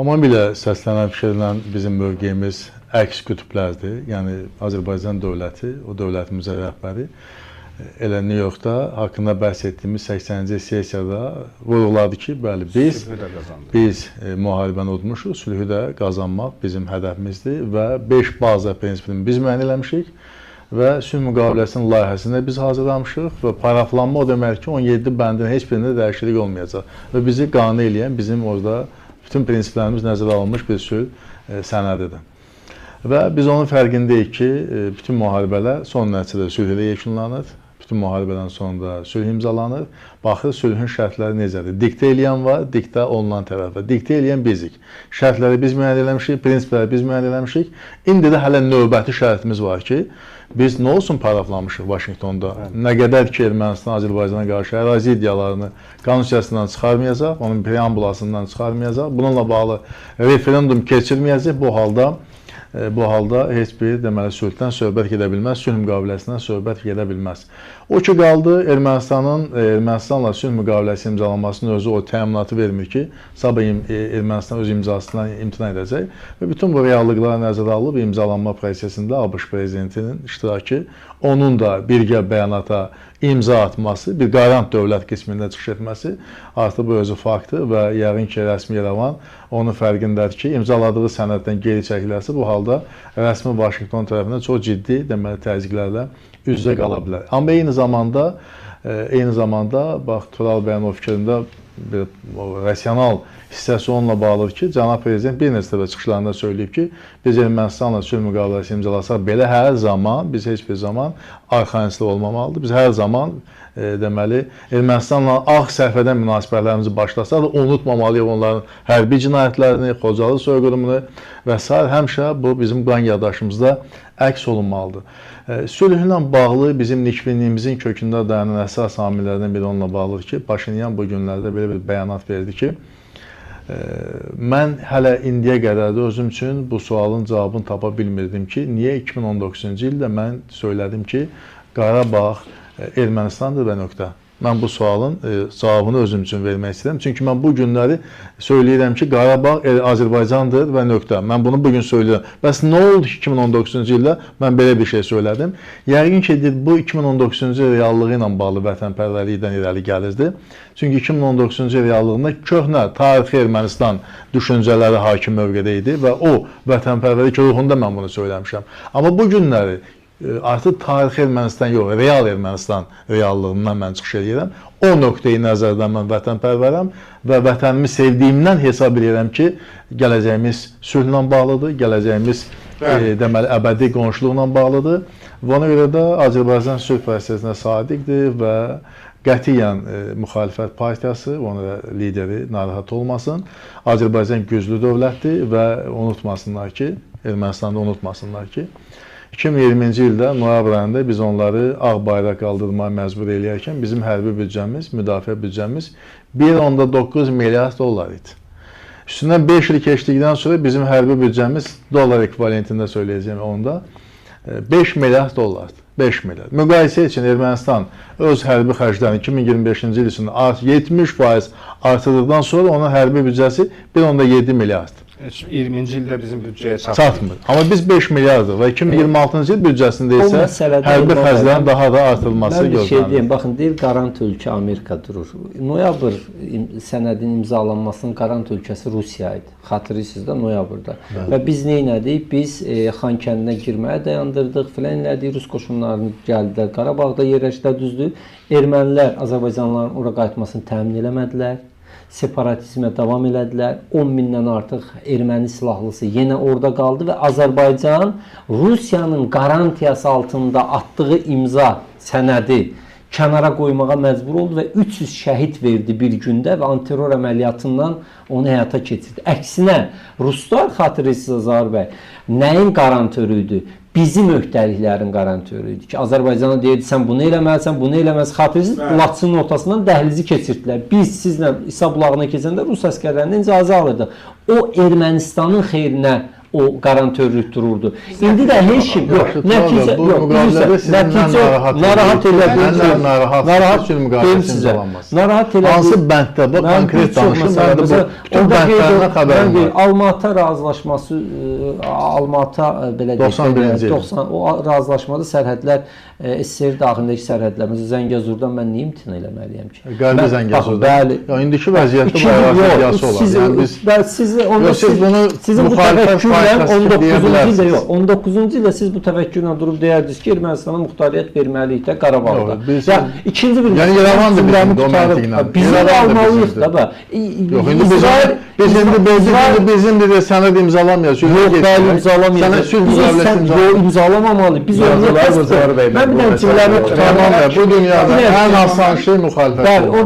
Tamamilə səslənən fikirlə bizim mövqeyimiz əks qütblərdir. Yəni Azərbaycan dövləti, o dövlətimizin rəhbəri elə New Yorkda haqqında bəhs etdiyimiz 80-ci sessiyada vurğuladı ki, bəli biz müharibəni udmuşuq, sülhü də qazanmaq bizim hədəfimizdir və 5 baza prinsipini biz müəyyən eləmişik və sülh müqaviləsinin layihəsini biz hazırlamışıq və paraflanma o demək ki, 17 bəndin heç birində dəyişiklik olmayacaq və bizi qane eləyən bizim orada bütün prinsiplərimiz nəzərə alınmış bir sülh sənədidir. Və biz onun fərqindəyik ki, bütün müharibələr son nəticədə sülh ilə yekunlanır. Bütün müharibədən sonra sülh imzalanır. Baxır, sülhün şərtləri necədir? Diktə eləyən var, diktə olunan tərəfə. Diktə eləyən bizik. Şərtləri biz müəyyən eləmişik, prinsipləri biz müəyyən eləmişik. İndi də hələ növbəti şərtimiz var ki, biz nə olsun paraflamışıq Vaşinqtonda? Nə qədər ki, Ermənistan Azərbaycana qarşı ərazi iddialarını konstitusiyasından çıxarmayacaq, onun preambulasından çıxarmayacaq, bununla bağlı referendum keçirməyəcək. Bu halda heç bir deməli sülhdən söhbət gedə bilməz, sülh müqaviləsindən söhbət gedə bilməz. O ki qaldı Ermənistanla sülh müqaviləsi imzalanmasının özü o təminatı vermir ki, sabah Ermənistan öz imzasından imtina edəcək və bütün bu reallıqlara nəzərə alıb imzalanma prosesində ABŞ prezidentinin iştirakı, onun da birgə bəyanata imza atması, bir qarant dövlət qismində çıxış etməsi artıq bu özü faktdır və yəqin ki, rəsmi İrəvan onun fərqindədir ki, imzaladığı sənəddən geri çəkilərsə bu halda rəsmi Vaşinqton tərəfindən çox ciddi deməli təzyiqlərlə üz-üzə qala bilər. Amma eyni zamanda bax Tural bəyin o fikrində bir rasional hissəsi onunla bağlıdır ki, cənab prezident bir neçə dəfə çıxışlarında söyləyib ki, biz Ermənistanla sülh müqaviləsi imzalasaq belə hər zaman, biz heç bir zaman arxayınçılıq olmamalıdır. Biz hər zaman deməli Ermənistanla ağ səhvədən münasibətlərimizi başlasaq da unutmamalıyıq onların hərbi cinayətlərini, Xocalı soyqırımını və s. həmişə bu bizim qan yaddaşımızda əks olunmalıdır. Sülhlə bağlı bizim nikbinliyimizin kökündə dayanan əsas amillərdən biri onunla bağlıdır ki, Paşinyan bu günlərdə belə bir bəyanat verdi ki, mən hələ indiyə qədər də özüm üçün bu sualın cavabını tapa bilmirdim ki, niyə 2019-cu ildə mən söylədim ki, Qarabağ Ermənistandır və nöqtə. Mən bu sualın cavabını özüm üçün vermək istəyirəm. Çünki mən bu günləri söyləyirəm ki, Qarabağ Azərbaycandır və nöqtə. Mən bunu bugün söyləyirəm. Bəs nə oldu ki, 2019-cu ildə mən belə bir şey söylədim? Yəqin ki, bu 2019-cu reallığı ilə bağlı vətənpərvərlikdən irəli gəlirdi. Çünki 2019-cu reallığında köhnə tarixi Ermənistan düşüncələri hakim mövqedə idi və o vətənpərvərlik ruhunda mən bunu söyləmişəm. Amma bu günləri artıq tarixi Ermənistan yox, real Ermənistan reallığından mən çıxış edirəm. O nöqteyi nəzərdən mən vətənpərvərəm və vətənimi sevdiyimdən hesab edirəm ki, gələcəyimiz sülhlə bağlıdır, gələcəyimiz deməli əbədi qonşuluqla bağlıdır. Və ona görə də Azərbaycan sülh prosesinə sadiqdir və qətiyyən müxalifət partiyası, onun lideri narahat olmasın. Azərbaycan güclü dövlətdir və unutmasınlar ki, Ermənistanda unutmasınlar ki, 2020-ci ildə noyabr ayında biz onları ağ bayraq qaldırmaya məcbur eləyərkən bizim hərbi büdcəmiz, müdafiə büdcəmiz 1.9 milyard dollar idi. Üstündən 5 il keçdikdən sonra bizim hərbi büdcəmiz dollar ekvivalentində söyləyəcəm onda 5 milyard dollardır. 5 milyard. Müqayisə üçün Ermənistan öz hərbi xərclərini 2025-ci il üçün 70% artırdıqdan sonra onun hərbi büdcəsi 1.7 milyarddır. 20-ci ildə bizim büdcəyə çatmır. Amma biz 5 milyardıq və 2026-cı il büdcəsində isə hərbi xərclərin daha da artırılması gözlənilir. Mən bir şey deyim, baxın, deyir qarant ölkə Amerika durur. Noyabr sənədinin imzalanmasının qarant ölkəsi Rusiya idi. Xatırlayırsınız da noyabrda. Və biz nə etdik? Biz Xankəndinə girməyə dayandırdıq, filan elədik, Rus qoşunlarını gəldilər, Qarabağda yerləşdilər, düzdür. Ermənilər Azərbaycanlıların ora qayıtmasını təmin eləmədilər. Separatizmə davam elədilər. 10 mindən artıq erməni silahlısı yenə orada qaldı və Azərbaycan Rusiyanın qarantiyası altında atdığı imza sənədi kənara qoymağa məcbur oldu və 300 şəhid verdi bir gündə və antiterror əməliyyatından onu həyata keçirdi. Əksinə, Ruslar, xatırlayırsınız Azər bəy, nəyin qarantörü idi? Bizim öhdəliklərin qarantörü idi ki, Azərbaycana deyirdi, sən bunu eləməlisən, bunu eləməlisən. Xatırlayırsınız, Laçının ortasından dəhlizi keçirdilər. Biz sizlə İsa bulağına keçəndə Rus əskərlərindən icazə alırdıq. O Ermənistanın xeyrinə o garantörlük dururdu. İndi də heç kim yox. Nəticə bu müqavilədə sizdən narahat elədim. Narahat sülh müqaviləsinin imzalanması. Narahat elədim. Hansı bənddə bu konkret danışım, mən də bu bütün bəndlərindən xəbərim var. Alma-Ata razılaşması, Alma-Ata belə 91-ci il. 90 o razılaşmada sərhədlər SSR daxilindəki sərhədlərimiz Zəngəzurdan mən niyə imtina eləməliyəm ki? Qərbi Zəngəzurdan. Bəli. Ya indiki vəziyyətdə bu ərazi olar. Yəni sizin bu təvəkküllə 19-cu ildə yox, 19-cu ildə siz bu təvəkküllə durub deyərdiniz ki, Ermənistana muxtariyyət verməliyik də Qarabağda. Ya ikinci bir yəni İrəvan da bizim bizim almalıyıq da bə. Yox, indi bizim bir sənəd imzalamayacaq. Yox, bəli imzalamayacaq. Sənə sülh müqaviləsini imzalamamalı. Biz onu bu dünyada ən asan şey müxalifət. Bəli, o